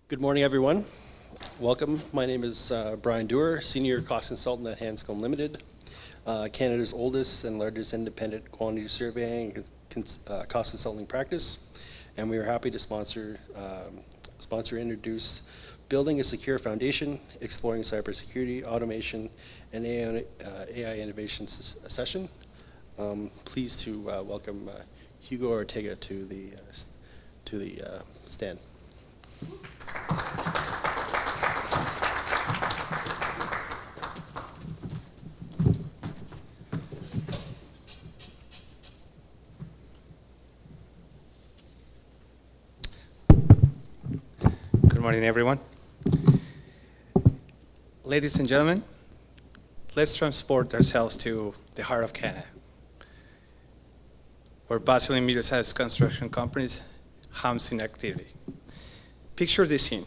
Good morning, everyone. Welcome. My name is Brian Dewar, Senior Cost Consultant at Hanscom Limited, Canada's oldest and largest independent quantity surveying and cost consulting practice. And we are happy to sponsor and introduce Building a Secure Foundation, Exploring Cybersecurity, Automation, and AI Innovation session. Pleased to welcome Hugo Ortega to the stand. Good morning, everyone. Ladies and gentlemen, let's transport ourselves to the heart of Canada, where bustling medium-sized construction companies hums in activity. Picture this scene.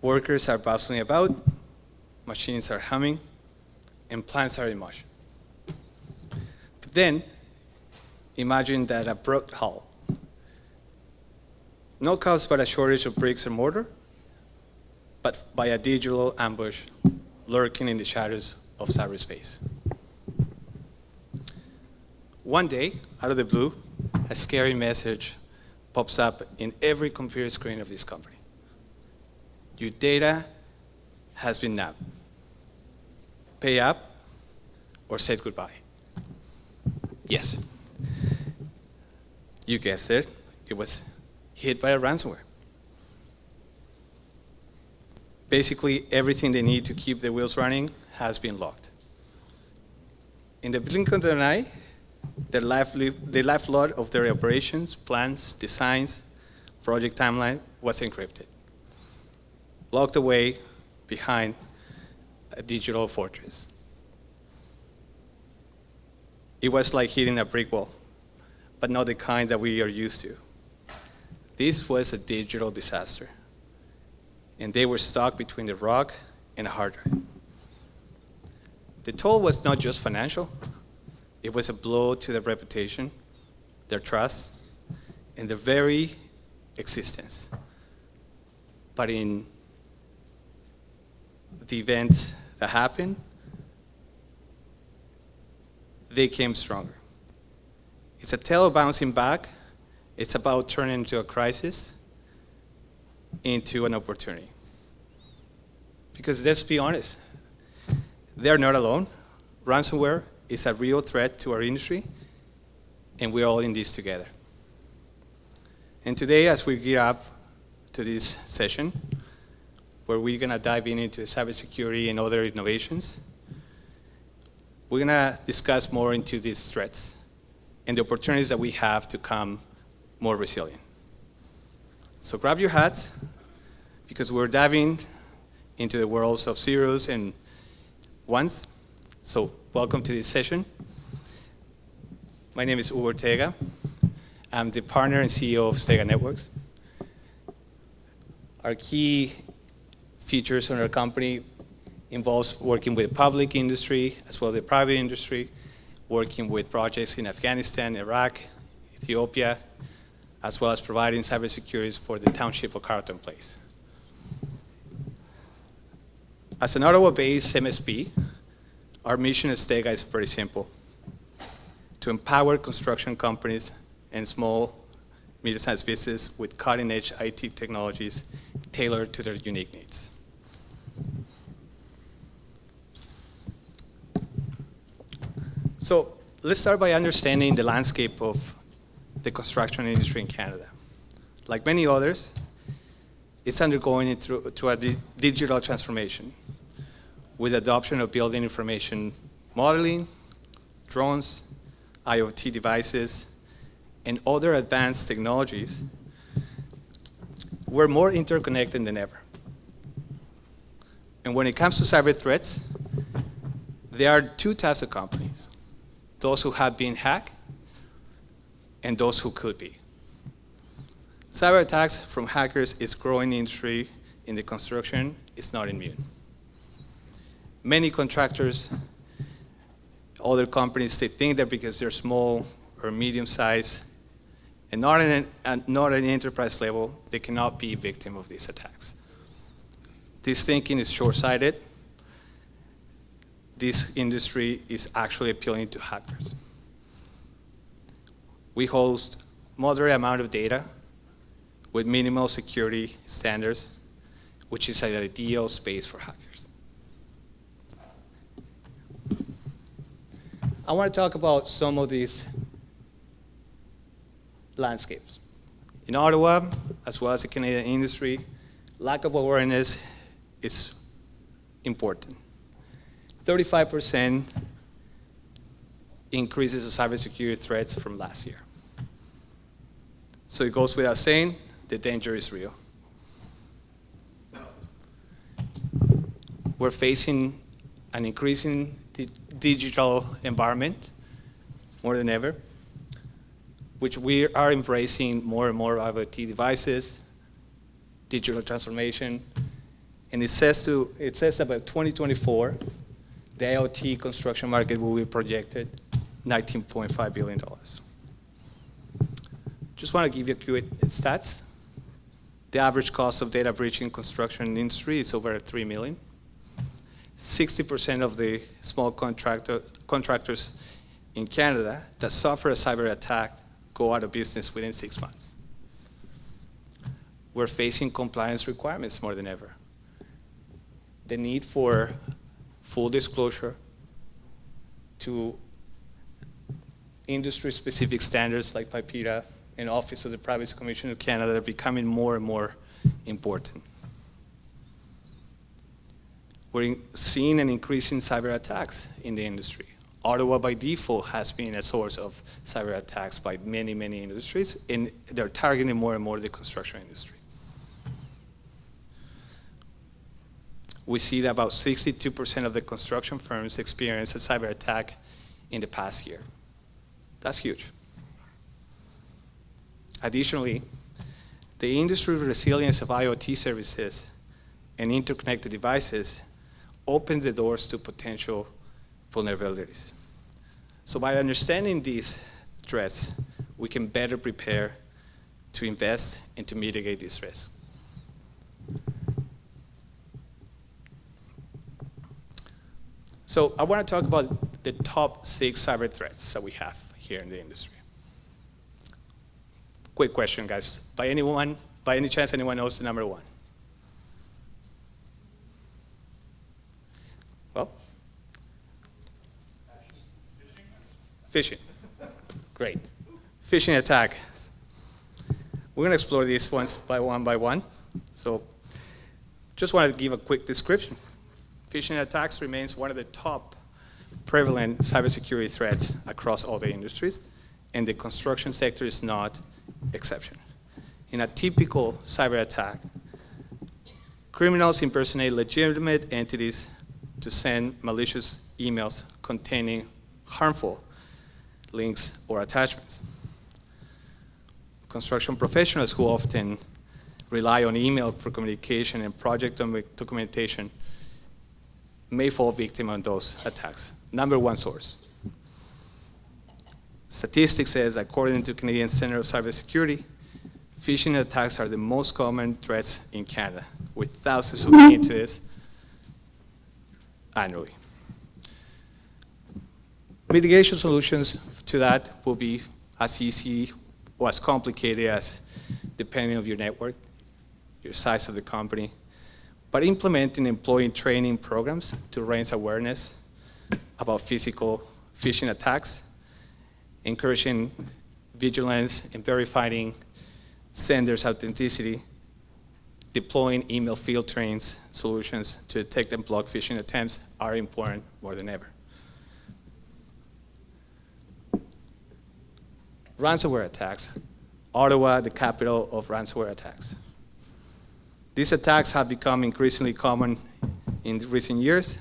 Workers are bustling about, machines are humming, and plants are in motion. But then, imagine that a broad hall, not caused by a shortage of bricks and mortar, but by a digital ambush lurking in the shadows of cyberspace. One day, out of the blue, a scary message pops up in every computer screen of this company. Your data has been nabbed. Pay up or say goodbye. Yes, you guessed it. It was hit by a ransomware. Basically, everything they need to keep the wheels running has been locked. In the blink of an eye, the lifeblood of their operations, plans, designs, project timeline was encrypted, locked away behind a digital fortress. It was like hitting a brick wall, but not the kind that we are used to. This was a digital disaster, and they were stuck between the rock and a hard drive. The toll was not just financial. It was a blow to their reputation, their trust, and their very existence. But in the events that happened, they came stronger. It's a tale of bouncing back. It's about turning into a crisis into an opportunity. Because let's be honest, they're not alone. Ransomware is a real threat to our industry, and we're all in this together. And today, as we gear up to this session, where we're gonna dive into cybersecurity and other innovations, we're gonna discuss more into these threats and the opportunities that we have to become more resilient. So grab your hats, because we're diving into the worlds of zeros and ones. So welcome to this session. My name is Hugo Ortega. I'm the partner and CEO of Stega Networks. Our key features on our company involves working with the public industry as well as the private industry, working with projects in Afghanistan, Iraq, Ethiopia, as well as providing cybersecurity for the township of Carleton Place. As an Ottawa-based MSP, our mission at Stega is very simple: to empower construction companies and small, medium-sized businesses with cutting-edge IT technologies tailored to their unique needs. So let's start by understanding the landscape of the construction industry in Canada. Like many others, it's undergoing through a digital transformation with adoption of building information modeling, drones, IoT devices, and other advanced technologies. We're more interconnected than ever. And when it comes to cyber threats, there are two types of companies: those who have been hacked and those who could be. Cyber attacks from hackers is a growing industry in the construction. It's not immune. Many contractors, other companies, they think that because they're small or medium-sized And not at an enterprise level, they cannot be victim of these attacks. This thinking is short-sighted. This industry is actually appealing to hackers. We host moderate amount of data with minimal security standards, which is an ideal space for hackers. I want to talk about some of these landscapes. In Ottawa, as well as the Canadian industry, lack of awareness is important. 35% increases of cybersecurity threats from last year. So it goes without saying, the danger is real. We're facing an increasing digital environment more than ever, which we are embracing more and more IoT devices, digital transformation, and it says that by 2024, the IoT construction market will be projected $19.5 billion. Just want to give you a few stats. The average cost of data breach in construction industry is over $3 million. 60% of the small contractors in Canada that suffer a cyber attack go out of business within 6 months. We're facing compliance requirements more than ever. The need for full disclosure to industry-specific standards like PIPEDA and Office of the Privacy Commissioner of Canada are becoming more and more important. We're seeing an increase in cyber attacks in the industry. Ottawa, by default, has been a source of cyber attacks by many, many industries, and they're targeting more and more the construction industry. We see that about 62% of the construction firms experienced a cyber attack in the past year. That's huge. Additionally, the industry resilience of IoT services and interconnected devices opens the doors to potential vulnerabilities. So by understanding these threats, we can better prepare to invest and to mitigate these risks. So I want to talk about the top 6 cyber threats that we have here in the industry. Quick question, guys. By any chance, anyone knows the number 1? Well? Phishing. Great. Phishing attack. We're going to explore these ones by one. So just wanted to give a quick description. Phishing attacks remains one of the top prevalent cybersecurity threats across all the industries, and the construction sector is not exception. In a typical cyber attack, criminals impersonate legitimate entities to send malicious emails containing harmful links or attachments. Construction professionals who often rely on email for communication and project documentation may fall victim on those attacks. Number 1 source. Statistics says, according to Canadian Center of Cybersecurity, phishing attacks are the most common threats in Canada, with thousands of incidents annually. Mitigation solutions to that will be as easy or as complicated as depending on your network, your size of the company, but implementing and employing training programs to raise awareness about physical phishing attacks, encouraging vigilance and verifying senders' authenticity, deploying email filtering solutions to detect and block phishing attempts are important more than ever. Ransomware attacks. Ottawa, the capital of ransomware attacks. These attacks have become increasingly common in recent years.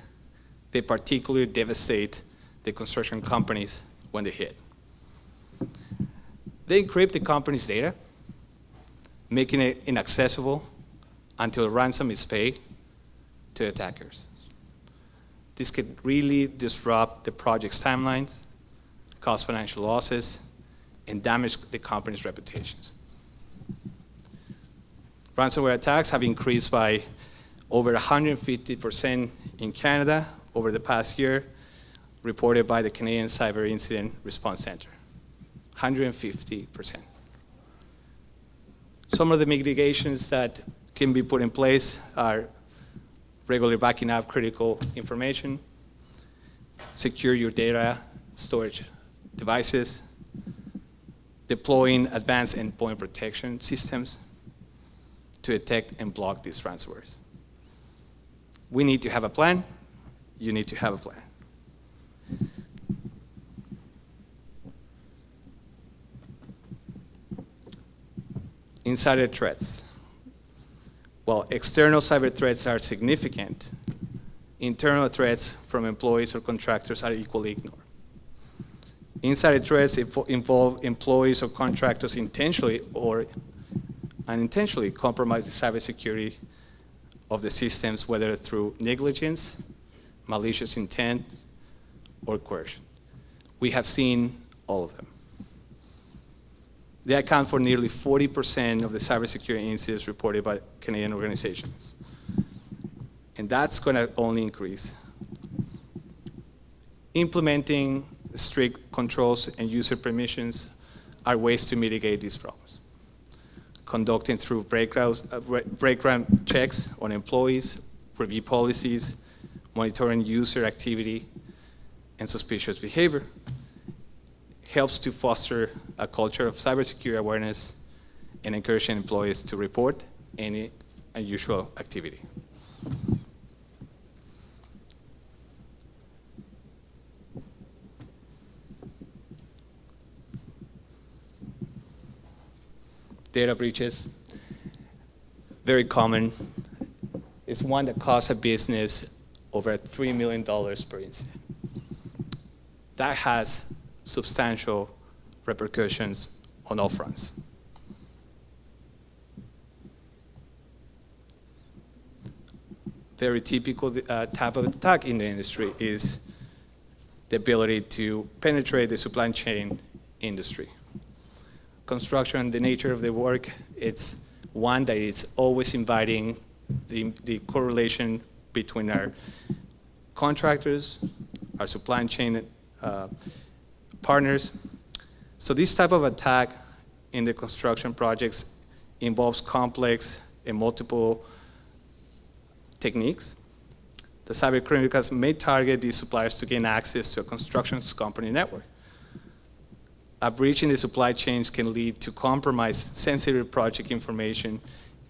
They particularly devastate the construction companies when they hit. They encrypt the company's data, making it inaccessible until ransom is paid to attackers. This could really disrupt the project's timelines, cause financial losses, and damage the company's reputations. Ransomware attacks have increased by over 150% in Canada over the past year, reported by the Canadian Cyber Incident Response Center. 150%. Some of the mitigations that can be put in place are regular backing up critical information, secure your data storage devices, deploying advanced endpoint protection systems to detect and block these ransomwares. We need to have a plan. You need to have a plan. Insider threats. While external cyber threats are significant, internal threats from employees or contractors are equally ignored. Insider threats involve employees or contractors intentionally or unintentionally compromise the cybersecurity of the systems, whether through negligence, malicious intent, or coercion. We have seen all of them. They account for nearly 40% of the cybersecurity incidents reported by Canadian organizations. And that's going to only increase. Implementing strict controls and user permissions are ways to mitigate these problems. Conducting through background checks on employees, review policies, monitoring user activity and suspicious behavior helps to foster a culture of cybersecurity awareness and encouraging employees to report any unusual activity. Data breaches, very common. It's one that costs a business over $3 million per incident. That has substantial repercussions on all fronts. Very typical type of attack in the industry is the ability to penetrate the supply chain industry. Construction, the nature of the work, it's one that is always inviting the correlation between our contractors, our supply chain partners. So this type of attack in the construction projects involves complex and multiple techniques. The cybercriminals may target these suppliers to gain access to a construction company network. A breach in the supply chains can lead to compromise sensitive project information,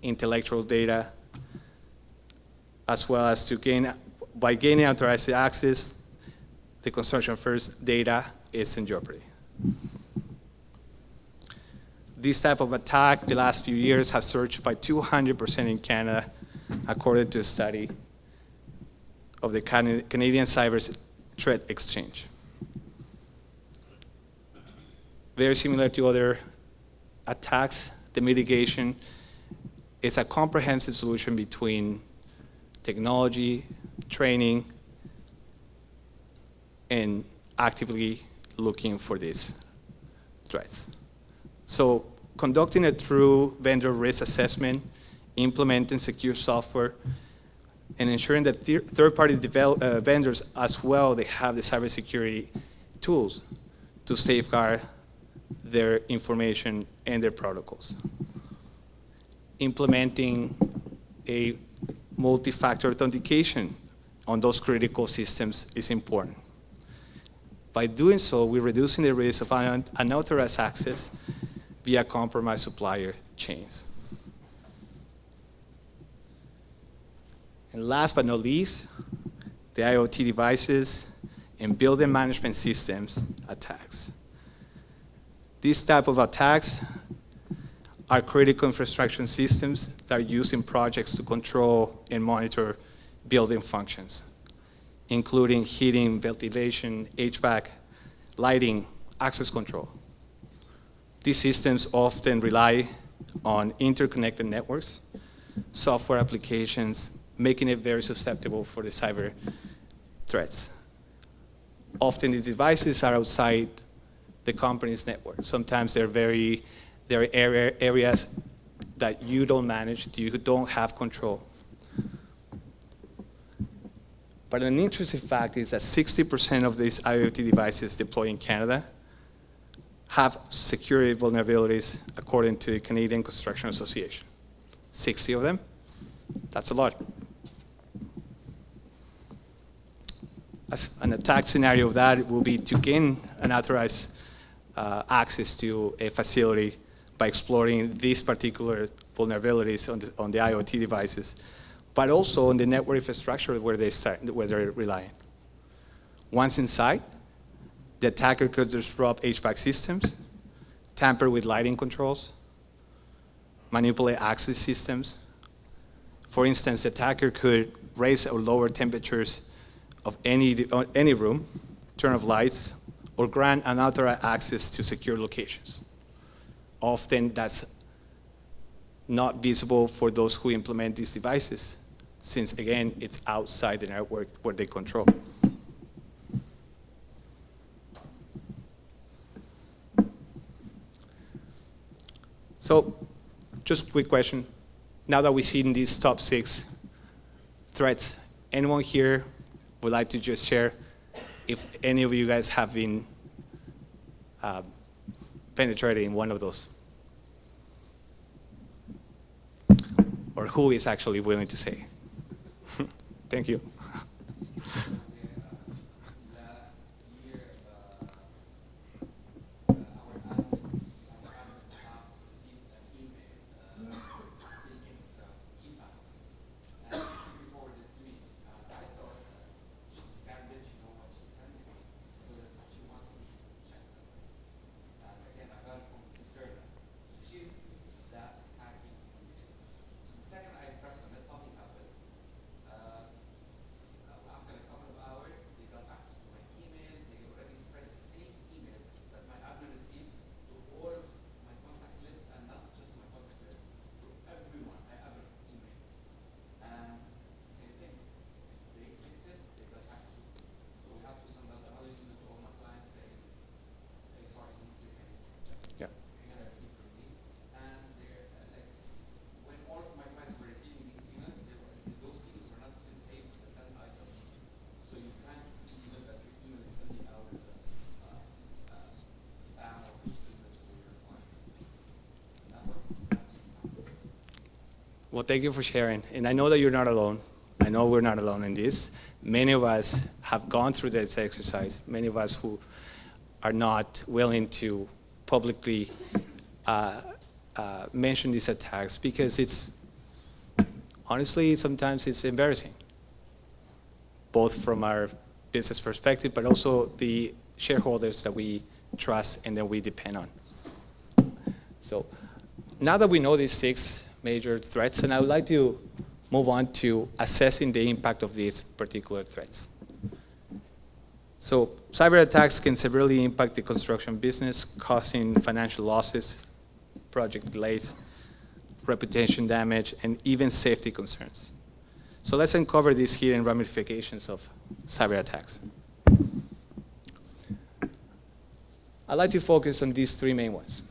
intellectual data, as well as by gaining authorized access, the construction firm's data is in jeopardy. This type of attack the last few years has surged by 200% in Canada, according to a study of the Canadian Cyber Threat Exchange. Very similar to other attacks, the mitigation is a comprehensive solution between technology, training, and actively looking for these threats. So conducting it through vendor risk assessment, implementing secure software, and ensuring that third-party vendors as well, they have the cybersecurity tools to safeguard their information and their protocols. Implementing a multi-factor authentication on those critical systems is important. By doing so, we're reducing the risk of unauthorized access via compromised supplier chains. And last but not least, the IoT devices and building management systems attacks. These type of attacks are critical infrastructure systems that are used in projects to control and monitor building functions, including heating, ventilation, HVAC, lighting, access control. These systems often rely on interconnected networks, software applications, making it very susceptible for the cyber threats. Often these devices are outside the company's network. Sometimes there are areas that you don't manage, you don't have control. But an interesting fact is that 60% of these IoT devices deployed in Canada have security vulnerabilities according to the Canadian Construction Association. 60 of them, that's a lot. An attack scenario of that will be to gain unauthorized access to a facility by exploring these particular vulnerabilities on the IoT devices, but also on the network infrastructure where they're relying. Once inside, the attacker could disrupt HVAC systems, tamper with lighting controls, manipulate access systems. For instance, the attacker could raise or lower temperatures of any room, turn off lights, or grant unauthorized access to secure locations. Often that's not visible for those who implement these devices, since again, it's outside the network where they control. So, just a quick question. Now that we've seen these top 6 threats, anyone here would like to just share if any of you guys have been penetrated in one of those? Or who is actually willing to say? Thank you. Well, thank you for sharing. And I know that you're not alone. I know we're not alone in this. Many of us have gone through this exercise. Many of us who are not willing to publicly mention these attacks because it's, honestly, sometimes it's embarrassing, both from our business perspective, but also the shareholders that we trust and that we depend on. So now that we know these 6 major threats, and I would like to move on to assessing the impact of these particular threats. So cyber attacks can severely impact the construction business, causing financial losses, project delays, reputation damage, and even safety concerns. So let's uncover these hidden ramifications of cyber attacks. I'd like to focus on these 3 main ones: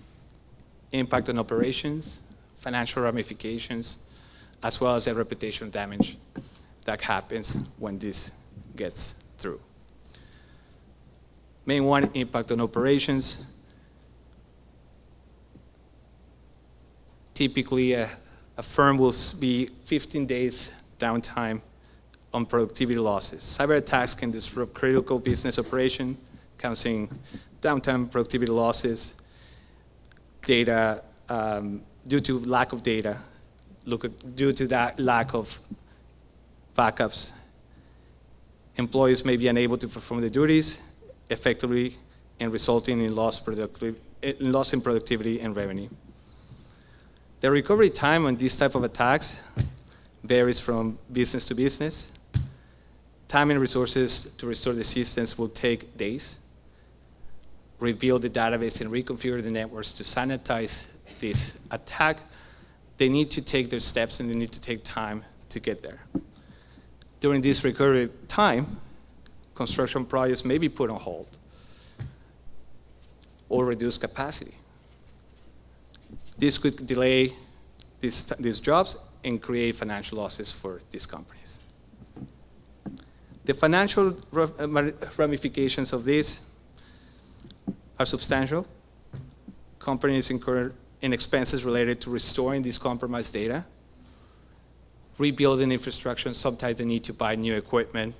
impact on operations, financial ramifications, as well as the reputational damage that happens when this gets through. Main one, impact on operations. Typically, a firm will be 15 days downtime on productivity losses. Cyber attacks can disrupt critical business operation, causing downtime, productivity losses, data, due to lack of data, due to that lack of backups, employees may be unable to perform their duties effectively and resulting in loss in productivity and revenue. The recovery time on these type of attacks varies from business to business. Time and resources to restore the systems will take days. Rebuild the database and reconfigure the networks to sanitize this attack. They need to take their steps and they need to take time to get there. During this recovery time, construction projects may be put on hold. or reduce capacity. This could delay these jobs and create financial losses for these companies. The financial ramifications of this are substantial. Companies incur in expenses related to restoring this compromised data, rebuilding infrastructure, sometimes they need to buy new equipment,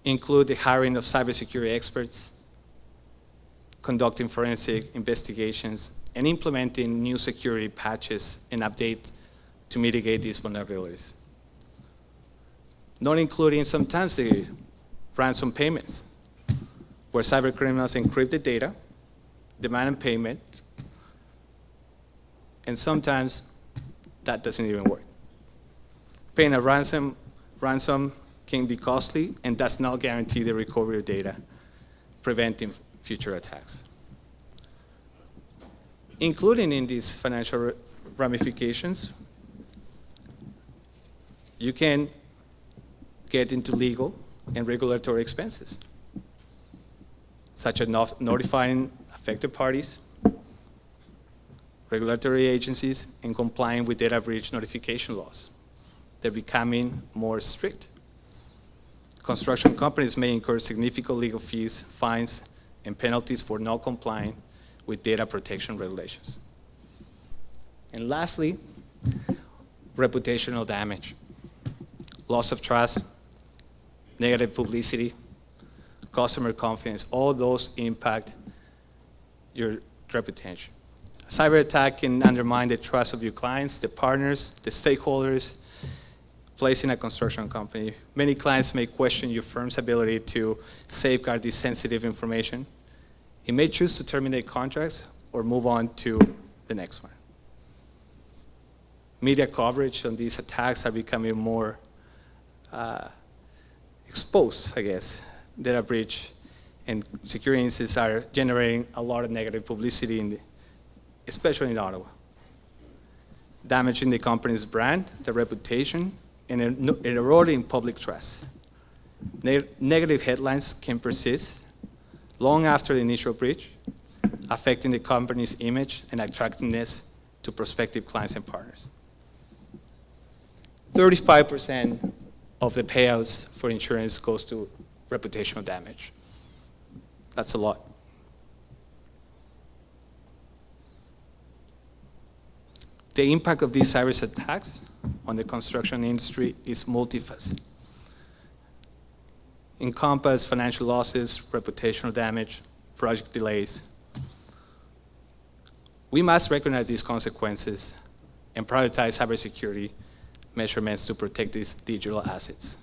include the hiring of cybersecurity experts, conducting forensic investigations, and implementing new security patches and updates to mitigate these vulnerabilities. Not including sometimes the ransom payments, where cybercriminals encrypt the data, demand payment, and sometimes that doesn't even work. Paying a ransom can be costly and does not guarantee the recovery of data, preventing future attacks. Including in these financial ramifications, you can get into legal and regulatory expenses, such as notifying affected parties, regulatory agencies, and complying with data breach notification laws. They're becoming more strict. Construction companies may incur significant legal fees, fines, and penalties for not complying with data protection regulations. And lastly, reputational damage. Loss of trust, negative publicity, customer confidence, all those impact your reputation. A cyber attack can undermine the trust of your clients, the partners, the stakeholders placing a construction company. Many clients may question your firm's ability to safeguard this sensitive information. You may choose to terminate contracts or move on to the next one. Media coverage on these attacks are becoming more exposed, I guess. Data breach and security incidents are generating a lot of negative publicity, especially in Ottawa. Damaging the company's brand, the reputation, and eroding public trust. Negative headlines can persist long after the initial breach, affecting the company's image and attractiveness to prospective clients and partners. 35% of the payouts for insurance goes to reputational damage. That's a lot. The impact of these cyber attacks on the construction industry is multifaceted. Encompass financial losses, reputational damage, project delays. We must recognize these consequences and prioritize cybersecurity measurements to protect these digital assets.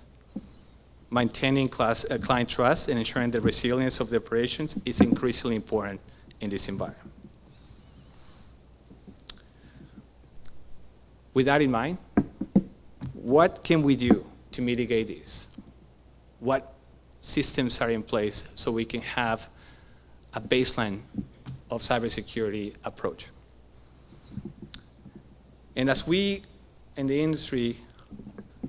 Maintaining client trust and ensuring the resilience of the operations is increasingly important in this environment. With that in mind, what can we do to mitigate this? What systems are in place so we can have a baseline of cybersecurity approach? And as we in the industry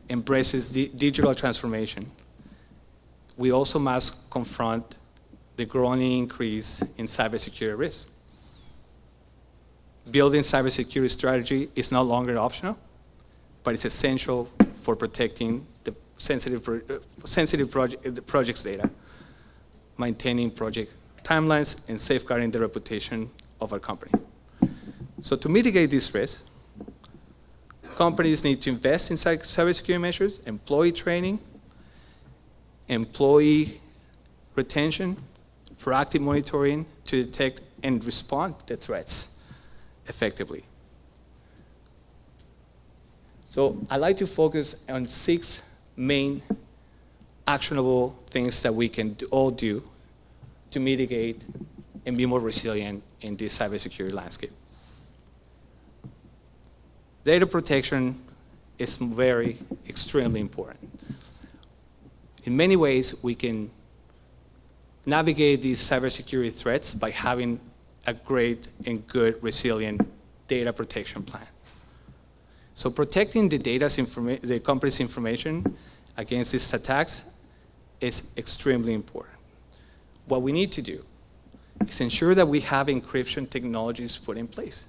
embraces the digital transformation, we also must confront the growing increase in cybersecurity risk. Building cybersecurity strategy is no longer optional, but it's essential for protecting the sensitive project's data, maintaining project timelines, and safeguarding the reputation of our company. So to mitigate this risk, companies need to invest in cybersecurity measures, employee training, employee retention, proactive monitoring to detect and respond to threats effectively. So I'd like to focus on 6 main actionable things that we can all do to mitigate and be more resilient in this cybersecurity landscape. Data protection is extremely important. In many ways, we can navigate these cybersecurity threats by having a great and good resilient data protection plan. So protecting the company's information against these attacks is extremely important. What we need to do is ensure that we have encryption technologies put in place.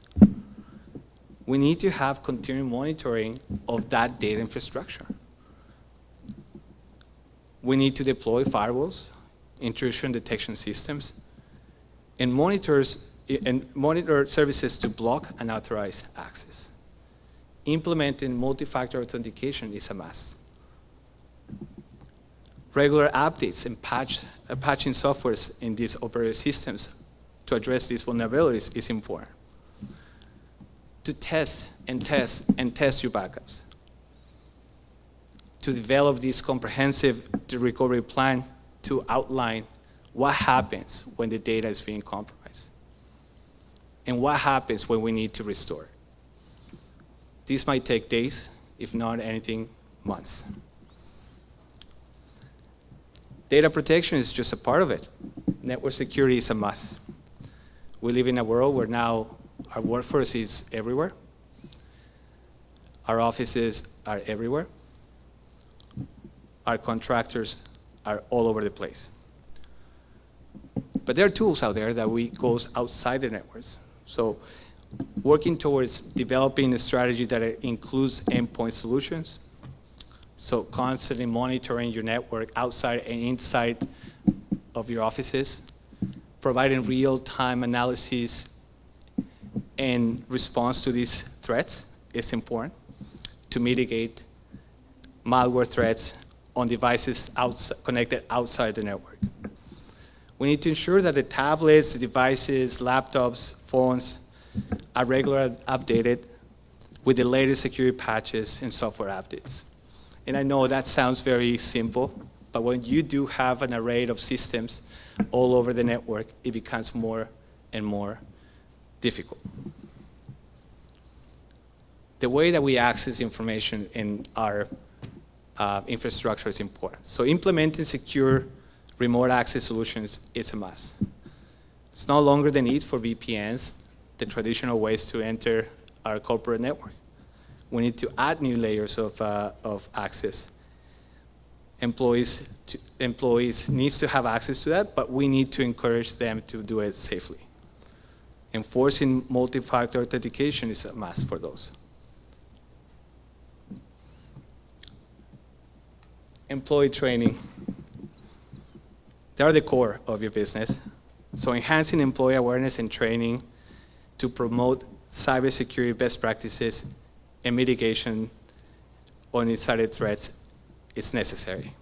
We need to have continuing monitoring of that data infrastructure. We need to deploy firewalls, intrusion detection systems, and monitor services to block unauthorized access. Implementing multi-factor authentication is a must. Regular updates and patching softwares in these operating systems to address these vulnerabilities is important. To test and test and test your backups. To develop this comprehensive recovery plan to outline what happens when the data is being compromised and what happens when we need to restore. This might take days, if not anything, months. Data protection is just a part of it. Network security is a must. We live in a world where now our workforce is everywhere. Our offices are everywhere. Our contractors are all over the place. But there are tools out there that goes outside the networks. So working towards developing a strategy that includes endpoint solutions. So constantly monitoring your network outside and inside of your offices, providing real-time analysis and response to these threats is important to mitigate malware threats on devices connected outside the network. We need to ensure that the tablets, the devices, laptops, phones are regularly updated with the latest security patches and software updates. And I know that sounds very simple, but when you do have an array of systems all over the network, it becomes more and more difficult. The way that we access information in our infrastructure is important. So implementing secure remote access solutions is a must. It's no longer the need for VPNs, the traditional ways to enter our corporate network. We need to add new layers of access. Employees need to have access to that, but we need to encourage them to do it safely. Enforcing multi-factor authentication is a must for those. Employee training. They are the core of your business. So enhancing employee awareness and training to promote cybersecurity best practices and mitigation on insider threats is necessary.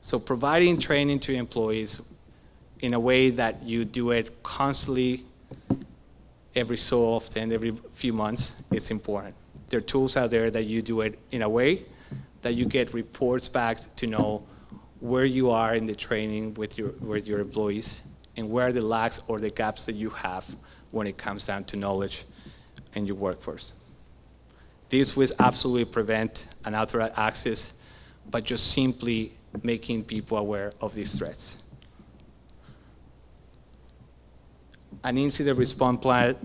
So providing training to employees in a way that you do it constantly, every so often, every few months, it's important. There are tools out there that you do it in a way that you get reports back to know where you are in the training with your employees and where are the lacks or the gaps that you have when it comes down to knowledge in your workforce. This will absolutely prevent unauthorized access, but just simply making people aware of these threats. An incident response plan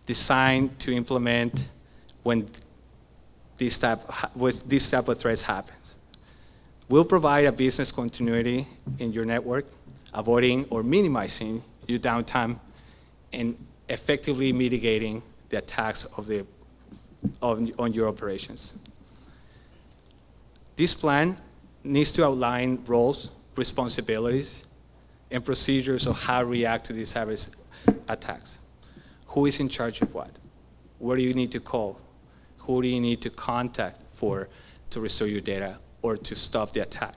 designed to implement when this type of threats happens. Will provide a business continuity in your network, avoiding or minimizing your downtime and effectively mitigating the attacks on your operations. This plan needs to outline roles, responsibilities, and procedures of how to react to these cyber attacks. Who is in charge of what? Where do you need to call? Who do you need to contact to restore your data or to stop the attack?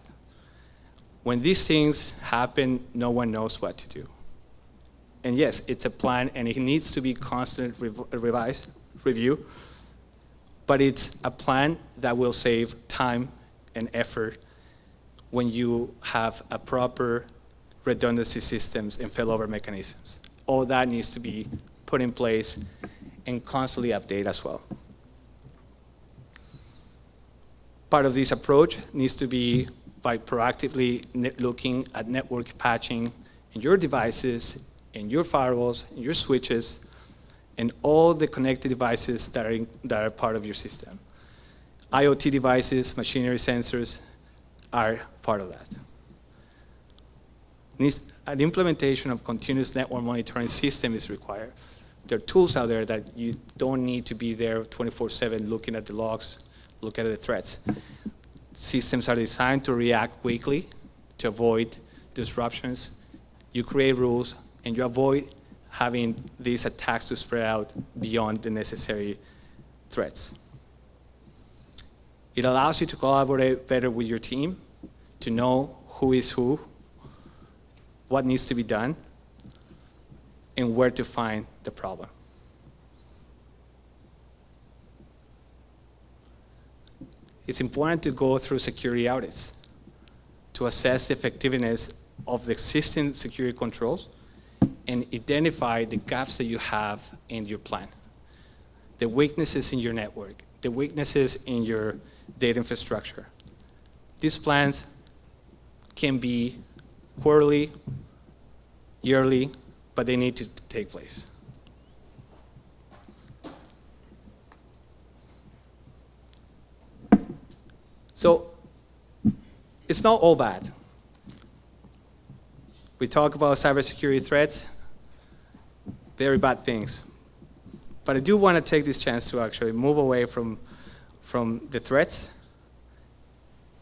When these things happen, no one knows what to do. And yes, it's a plan and it needs to be constantly review, but it's a plan that will save time and effort when you have a proper redundancy systems and failover mechanisms. All that needs to be put in place and constantly update as well. Part of this approach needs to be by proactively looking at network patching in your devices, in your firewalls, in your switches, and all the connected devices that are part of your system. IoT devices, machinery sensors are part of that. an implementation of continuous network monitoring system is required. There are tools out there that you don't need to be there 24/7 looking at the logs, look at the threats. Systems are designed to react quickly to avoid disruptions. You create rules, and you avoid having these attacks to spread out beyond the necessary threats. It allows you to collaborate better with your team, to know who is who, what needs to be done, and where to find the problem. It's important to go through security audits to assess the effectiveness of the existing security controls and identify the gaps that you have in your plan, the weaknesses in your network, the weaknesses in your data infrastructure. These plans can be quarterly, yearly, but they need to take place. So it's not all bad. We talk about cybersecurity threats, very bad things. But I do want to take this chance to actually move away from the threats.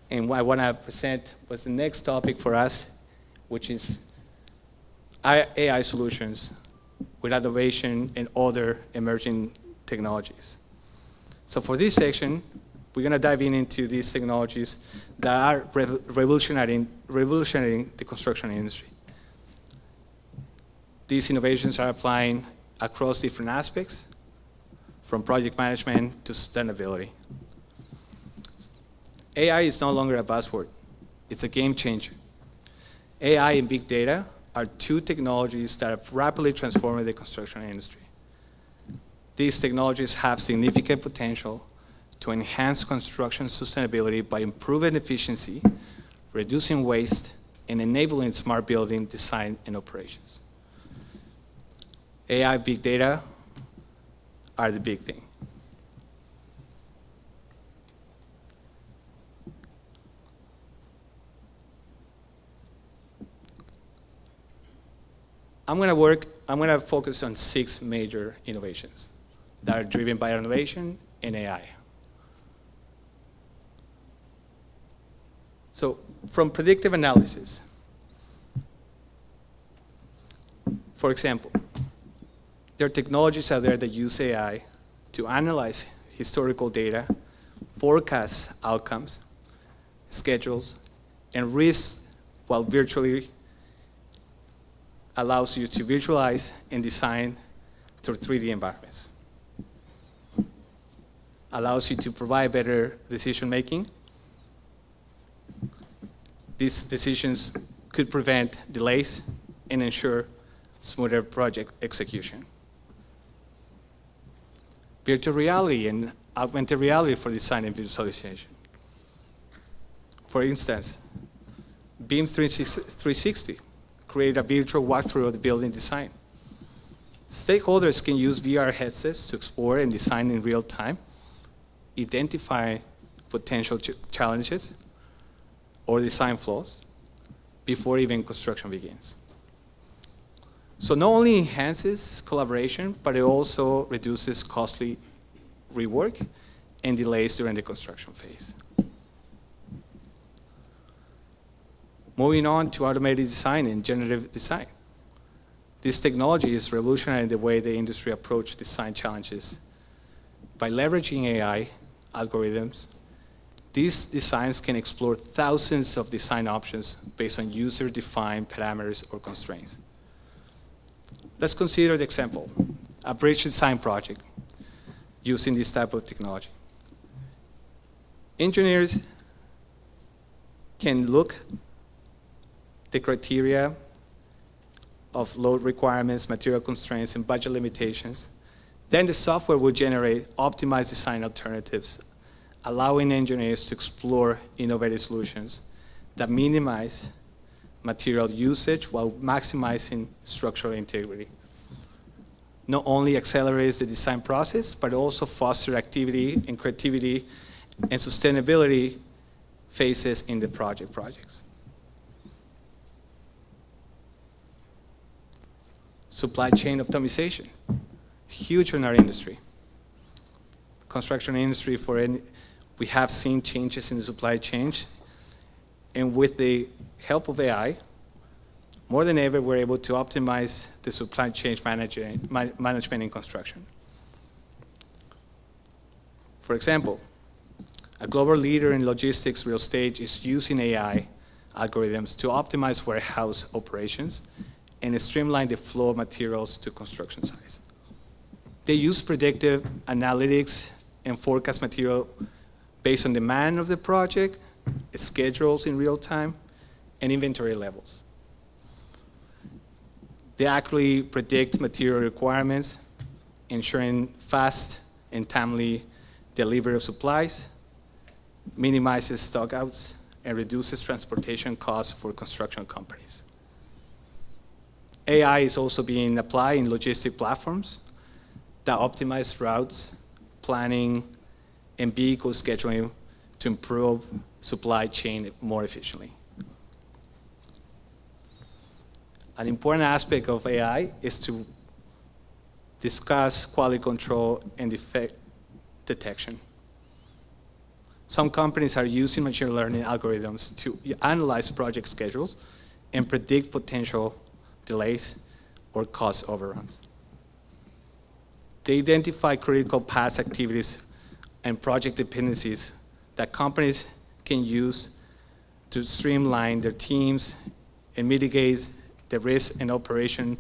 And what I want to present was the next topic for us, which is AI solutions with innovation and other emerging technologies. So for this section, we're going to dive into these technologies that are revolutionizing the construction industry. These innovations are applying across different aspects, from project management to sustainability. AI is no longer a buzzword. It's a game changer. AI and big data are two technologies that have rapidly transformed the construction industry. These technologies have significant potential to enhance construction sustainability by improving efficiency, reducing waste, and enabling smart building design and operations. AI, big data are the big thing. I'm going to focus on 6 major innovations that are driven by innovation and AI. So from predictive analysis, for example, there are technologies out there that use AI to analyze historical data, forecast outcomes, schedules, and risks, while virtually allows you to visualize and design through 3D environments. Allows you to provide better decision making. These decisions could prevent delays and ensure smoother project execution. Virtual reality and augmented reality for design and visualization. For instance, BIM 360 create a virtual walkthrough of the building design. Stakeholders can use VR headsets to explore and design in real time, identify potential challenges or design flaws before even construction begins. So not only enhances collaboration, but it also reduces costly rework and delays during the construction phase. Moving on to automated design and generative design. This technology is revolutionizing the way the industry approaches design challenges. By leveraging AI algorithms, these designs can explore thousands of design options based on user-defined parameters or constraints. Let's consider the example, a bridge design project using this type of technology. Engineers can look the criteria of load requirements, material constraints, and budget limitations. Then the software will generate optimized design alternatives, allowing engineers to explore innovative solutions that minimize material usage while maximizing structural integrity. Not only accelerates the design process, but also fosters activity and creativity and sustainability phases in the projects. supply chain optimization, huge in our industry. Construction industry, we have seen changes in the supply chain, and with the help of AI, more than ever, we're able to optimize the supply chain management in construction. For example, a global leader in logistics real estate is using AI algorithms to optimize warehouse operations and streamline the flow of materials to construction sites. They use predictive analytics and forecast material based on demand of the project, schedules in real time, and inventory levels. They accurately predict material requirements, ensuring fast and timely delivery of supplies, minimizes stockouts, and reduces transportation costs for construction companies. AI is also being applied in logistic platforms that optimize routes, planning, and vehicle scheduling to improve supply chain more efficiently. An important aspect of AI is to discuss quality control and defect detection. Some companies are using machine learning algorithms to analyze project schedules and predict potential delays or cost overruns. They identify critical path activities and project dependencies that companies can use to streamline their teams and mitigate the risk and operation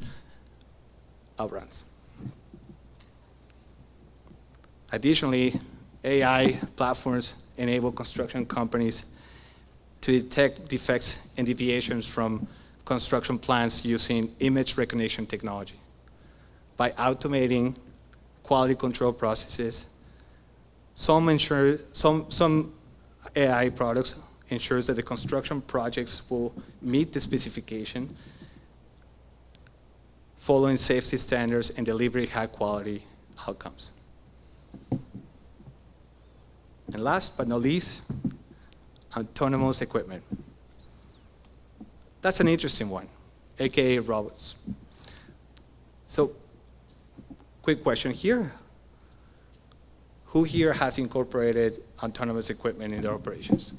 outruns. Additionally, AI platforms enable construction companies to detect defects and deviations from construction plans using image recognition technology. By automating quality control processes, some AI products ensures that the construction projects will meet the specification, following safety standards and delivering high quality outcomes. And last but not least, autonomous equipment. That's an interesting one, AKA robots. So, quick question here. Who here has incorporated autonomous equipment in their operations?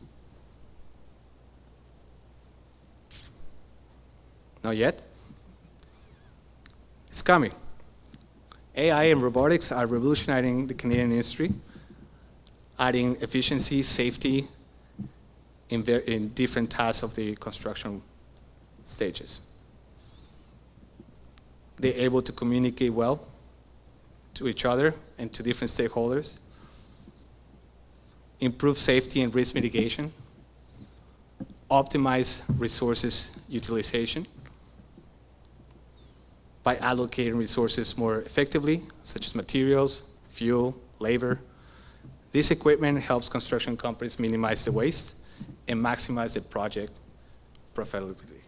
Not yet? It's coming. AI and robotics are revolutionizing the Canadian industry, adding efficiency, safety in different tasks of the construction stages. They're able to communicate well to each other and to different stakeholders, improve safety and risk mitigation, optimize resources utilization by allocating resources more effectively, such as materials, fuel, labor. This equipment helps construction companies minimize the waste and maximize the project profitability.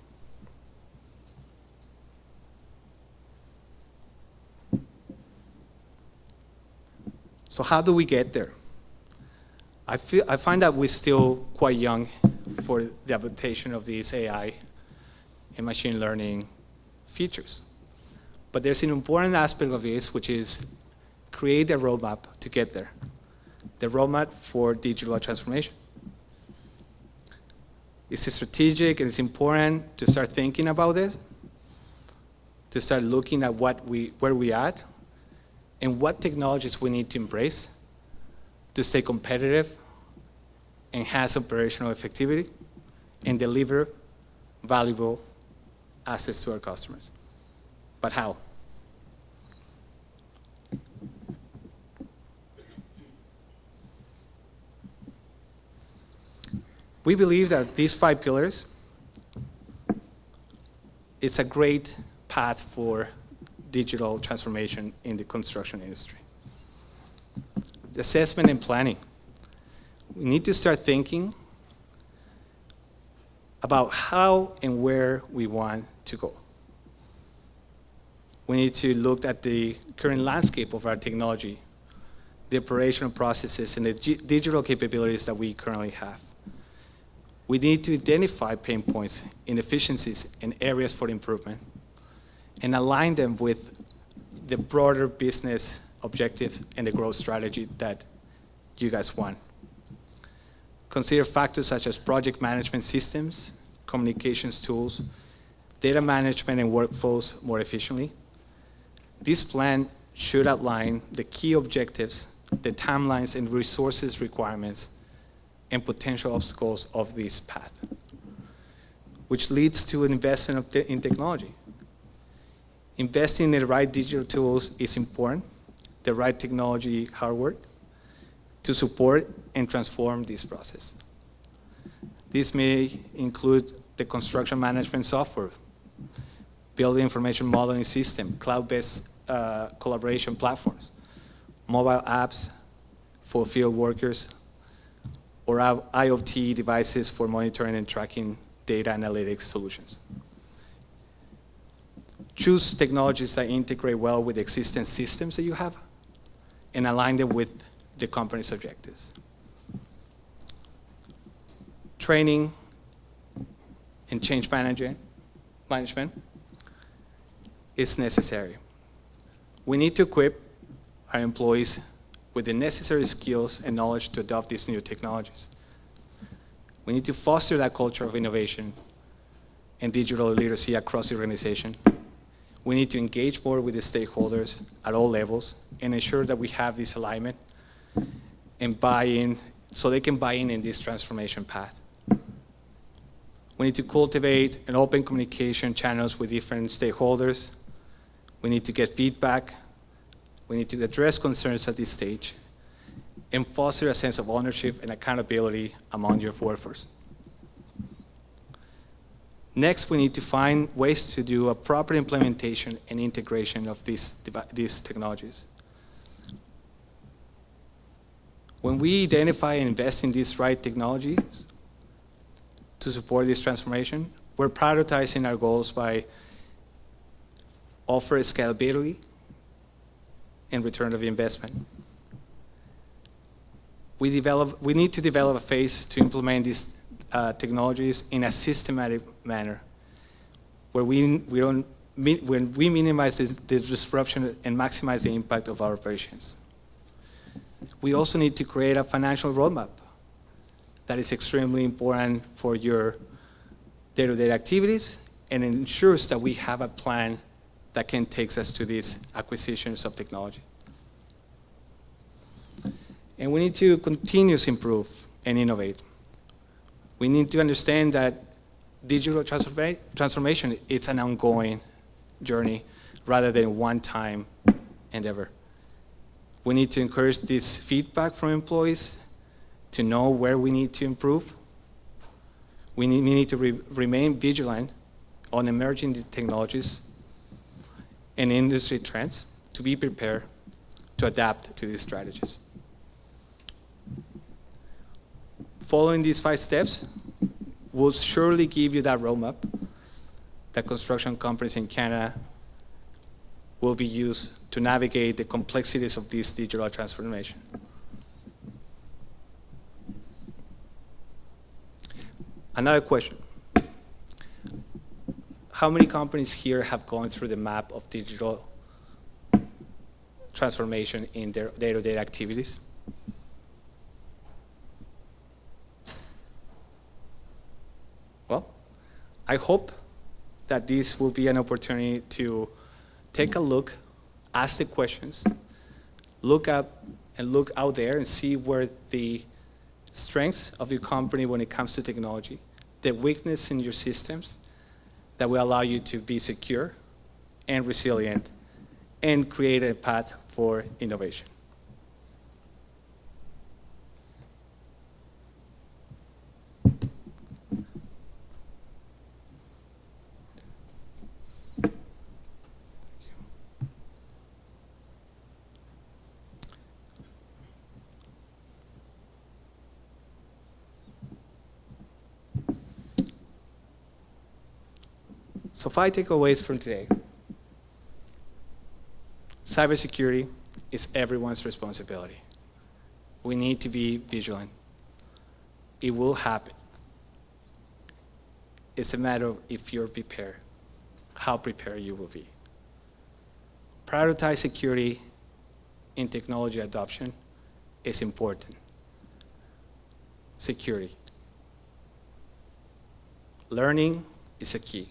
So how do we get there? I find that we're still quite young for the adaptation of these AI and machine learning features. But there's an important aspect of this, which is create a roadmap to get there. The roadmap for digital transformation. It's strategic and it's important to start thinking about this, to start looking at where we're at, and what technologies we need to embrace to stay competitive, enhance operational effectivity, and deliver valuable assets to our customers. But how? We believe that these 5 pillars, it's a great path for digital transformation in the construction industry. The assessment and planning. We need to start thinking about how and where we want to go. We need to look at the current landscape of our technology, the operational processes, and the digital capabilities that we currently have. We need to identify pain points, inefficiencies, and areas for improvement. and align them with the broader business objective and the growth strategy that you guys want. Consider factors such as project management systems, communications tools, data management and workflows more efficiently. This plan should outline the key objectives, the timelines and resources requirements, and potential obstacles of this path, which leads to an investment in technology. Investing in the right digital tools is important, the right technology hardware, to support and transform this process. This may include the construction management software, building information modeling system, cloud-based collaboration platforms, mobile apps for field workers, or IoT devices for monitoring and tracking data analytics solutions. Choose technologies that integrate well with existing systems that you have and align them with the company's objectives. Training and change management is necessary. We need to equip our employees with the necessary skills and knowledge to adopt these new technologies. We need to foster that culture of innovation and digital literacy across the organization. We need to engage more with the stakeholders at all levels and ensure that we have this alignment and buy-in so they can buy in this transformation path. We need to cultivate an open communication channels with different stakeholders. We need to get feedback. We need to address concerns at this stage and foster a sense of ownership and accountability among your workforce. Next, we need to find ways to do a proper implementation and integration of these technologies. When we identify and invest in these right technologies to support this transformation, we're prioritizing our goals by offering scalability and return of investment. We need to develop a phase to implement these technologies in a systematic manner, where when we minimize the disruption and maximize the impact of our operations. We also need to create a financial roadmap that is extremely important for your day-to-day activities and ensures that we have a plan that can take us to these acquisitions of technology. And we need to continuously improve and innovate. We need to understand that digital transformation is an ongoing journey rather than one-time endeavor. We need to encourage this feedback from employees to know where we need to improve. We need to remain vigilant on emerging technologies and industry trends to be prepared to adapt to these strategies. Following these 5 steps will surely give you that roadmap that construction companies in Canada will be used to navigate the complexities of this digital transformation. Another question. How many companies here have gone through the map of digital transformation in their day-to-day activities? Well, I hope that this will be an opportunity to take a look, ask the questions, look up and look out there and see where the strengths of your company when it comes to technology, the weakness in your systems that will allow you to be secure and resilient and create a path for innovation. So 5 takeaways from today. Cybersecurity is everyone's responsibility. We need to be vigilant. It will happen. It's a matter of if you're prepared, how prepared you will be. prioritize security in technology adoption is important. Security. Learning is a key.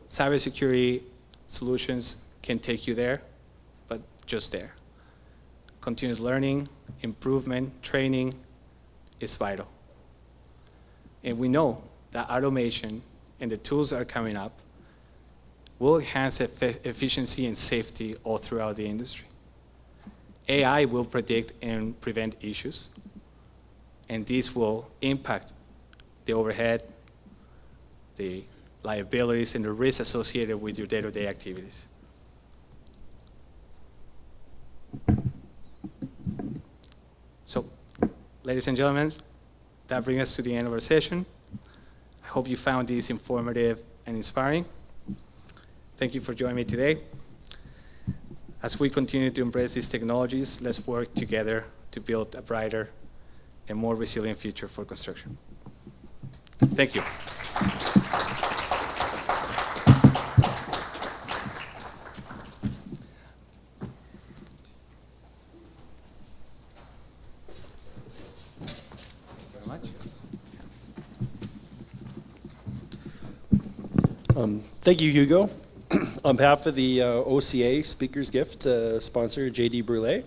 Cybersecurity solutions can take you there, but just there. Continuous learning, improvement, training is vital. And we know that automation and the tools that are coming up will enhance efficiency and safety all throughout the industry. AI will predict and prevent issues, and this will impact the overhead, the liabilities, and the risks associated with your day-to-day activities. So, ladies and gentlemen, that brings us to the end of our session. I hope you found this informative and inspiring. Thank you for joining me today. As we continue to embrace these technologies, let's work together to build a brighter and more resilient future for construction. Thank you. Thank you, Hugo. On behalf of the OCA Speaker's Gift sponsor, JD Brule,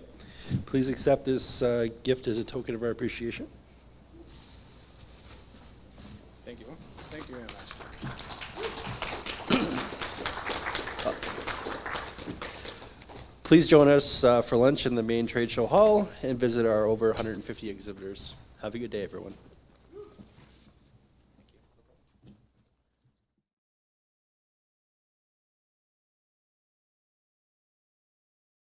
please accept this gift as a token of our appreciation. Thank you. Thank you very much. Please join us for lunch in the main trade show hall and visit our over 150 exhibitors. Have a good day, everyone.